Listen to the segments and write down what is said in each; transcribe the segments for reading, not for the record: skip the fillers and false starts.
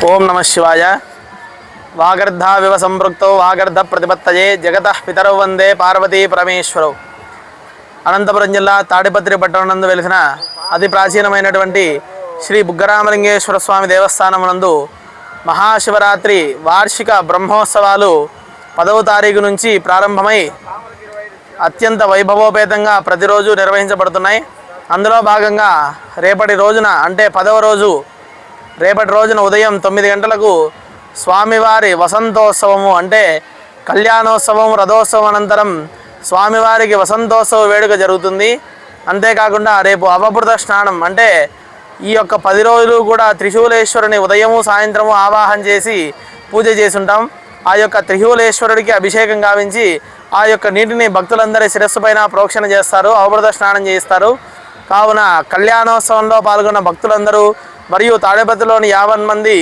ఓం నమ శివాయ. వాగర్ధావివ సంపృక్తౌ వాగర్ధ ప్రతిపత్తయే జగతః పితరౌ వందే పార్వతీ పరమేశ్వరౌ. అనంతపురం జిల్లా తాడిపత్రి పట్టణంనందు వెలిసిన అతి ప్రాచీనమైనటువంటి శ్రీ బుగ్గరామలింగేశ్వర స్వామి దేవస్థానమునందు మహాశివరాత్రి వార్షిక బ్రహ్మోత్సవాలు 10వ తారీఖు నుంచి ప్రారంభమై అత్యంత వైభవోపేతంగా ప్రతిరోజు నిర్వహించబడుతున్నాయి. అందులో భాగంగా రేపటి రోజున అంటే 10వ రోజు రేపటి రోజున ఉదయం 9 గంటలకు స్వామివారి వసంతోత్సవము అంటే కళ్యాణోత్సవం రథోత్సవం అనంతరం స్వామివారికి వసంతోత్సవ వేడుక జరుగుతుంది. అంతేకాకుండా రేపు అవభృత స్నానం అంటే ఈ యొక్క 10 రోజులు కూడా త్రిశూలేశ్వరుని ఉదయము సాయంత్రము ఆవాహన చేసి పూజ చేసుంటాం. ఆ యొక్క త్రిశూలేశ్వరుడికి అభిషేకం గావించి ఆ యొక్క నీటిని భక్తులందరి శిరస్సు పైన ప్రోక్షణ చేస్తారు, అవభృత స్నానం చేస్తారు. కావున కళ్యాణోత్సవంలో పాల్గొన్న భక్తులందరూ మరియు తాడిపత్రిలోని 50 మంది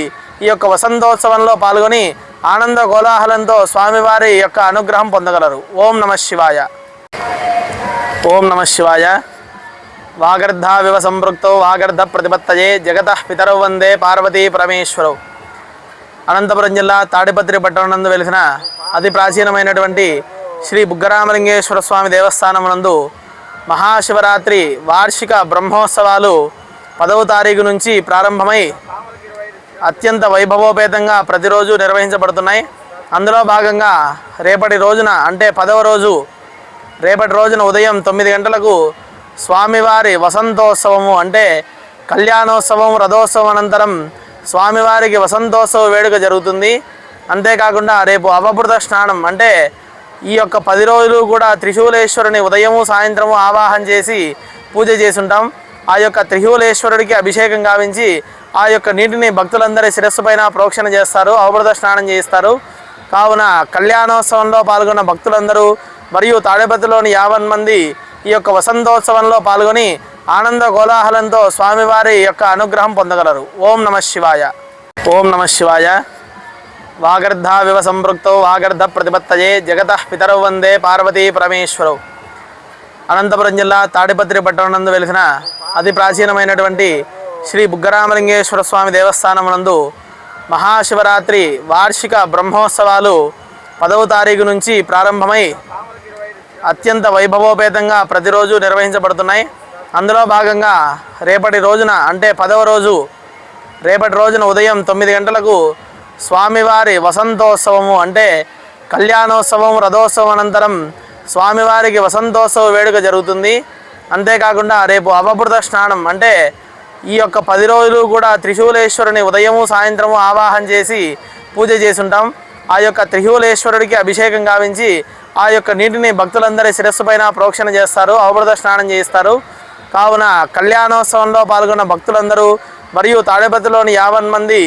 ఈ యొక్క వసంతోత్సవంలో పాల్గొని ఆనంద కోలాహలంతో స్వామివారి యొక్క అనుగ్రహం పొందగలరు. ఓం నమ శివాయ. ఓం నమ శివాయ. వాగర్ధావివ సంపృక్తౌ వాగర్ధ ప్రతిపత్తయే జగతః పితరౌ వందే పార్వతీ పరమేశ్వరౌ. అనంతపురం జిల్లా తాడిపత్రి పట్టణంనందు వెలిసిన అతి ప్రాచీనమైనటువంటి శ్రీ బుగ్గరామలింగేశ్వర స్వామి దేవస్థానమునందు మహాశివరాత్రి వార్షిక బ్రహ్మోత్సవాలు 10వ తారీఖు నుంచి ప్రారంభమై అత్యంత వైభవోపేతంగా ప్రతిరోజు నిర్వహించబడుతున్నాయి. అందులో భాగంగా రేపటి రోజున అంటే 10వ రోజు రేపటి రోజున ఉదయం 9 గంటలకు స్వామివారి వసంతోత్సవము అంటే కళ్యాణోత్సవం రథోత్సవం అనంతరం స్వామివారికి వసంతోత్సవ వేడుక జరుగుతుంది. అంతేకాకుండా రేపు అవభృత స్నానం అంటే ఈ యొక్క 10 రోజులు కూడా త్రిశూలేశ్వరుని ఉదయము సాయంత్రము ఆవాహన చేసి పూజ చేసుంటాం. ఆ యొక్క త్రిశూలేశ్వరుడికి అభిషేకం గావించి ఆ యొక్క నీటిని భక్తులందరి శిరస్సు పైన ప్రోక్షణ చేస్తారు, అవభృత స్నానం చేస్తారు. కావున కళ్యాణోత్సవంలో పాల్గొన్న భక్తులందరూ మరియు తాడిపత్రిలోని 50 మంది ఈ యొక్క వసంతోత్సవంలో పాల్గొని ఆనంద కోలాహలంతో స్వామివారి యొక్క అనుగ్రహం పొందగలరు. ఓం నమ శివాయ. ఓం నమ శివాయ. వాగర్ధావివ సంపృక్తౌ వాగర్ధ ప్రతిపత్తయే జగతః పితరౌ వందే పార్వతీ పరమేశ్వరౌ. అనంతపురం జిల్లా తాడిపత్రి పట్టణంనందు వెలిసిన అతి ప్రాచీనమైనటువంటి శ్రీ బుగ్గరామలింగేశ్వర స్వామి దేవస్థానమునందు మహాశివరాత్రి వార్షిక బ్రహ్మోత్సవాలు 10వ తారీఖు నుంచి ప్రారంభమై అత్యంత వైభవోపేతంగా ప్రతిరోజు నిర్వహించబడుతున్నాయి. అందులో భాగంగా రేపటి రోజున అంటే 10వ రోజు రేపటి రోజున ఉదయం 9 గంటలకు స్వామివారి వసంతోత్సవము అంటే కళ్యాణోత్సవం రథోత్సవం అనంతరం స్వామివారికి వసంతోత్సవ వేడుక జరుగుతుంది. అంతేకాకుండా రేపు అవభృత స్నానం అంటే ఈ యొక్క 10 రోజులు కూడా త్రిశూలేశ్వరుని ఉదయము సాయంత్రము ఆవాహన చేసి పూజ చేసుంటాం. ఆ యొక్క త్రిశూలేశ్వరుడికి అభిషేకం గావించి ఆ యొక్క నీటిని భక్తులందరి శిరస్సు పైన ప్రోక్షణ చేస్తారు, అవభృత స్నానం చేస్తారు. కావున కళ్యాణోత్సవంలో పాల్గొన్న భక్తులందరూ మరియు తాడిపత్రిలోని 50 మంది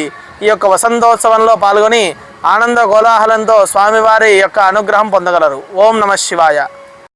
ఈ యొక్క వసంతోత్సవంలో పాల్గొని ఆనంద కోలాహలంతో స్వామివారి యొక్క అనుగ్రహం పొందగలరు. ఓం నమ శివాయ.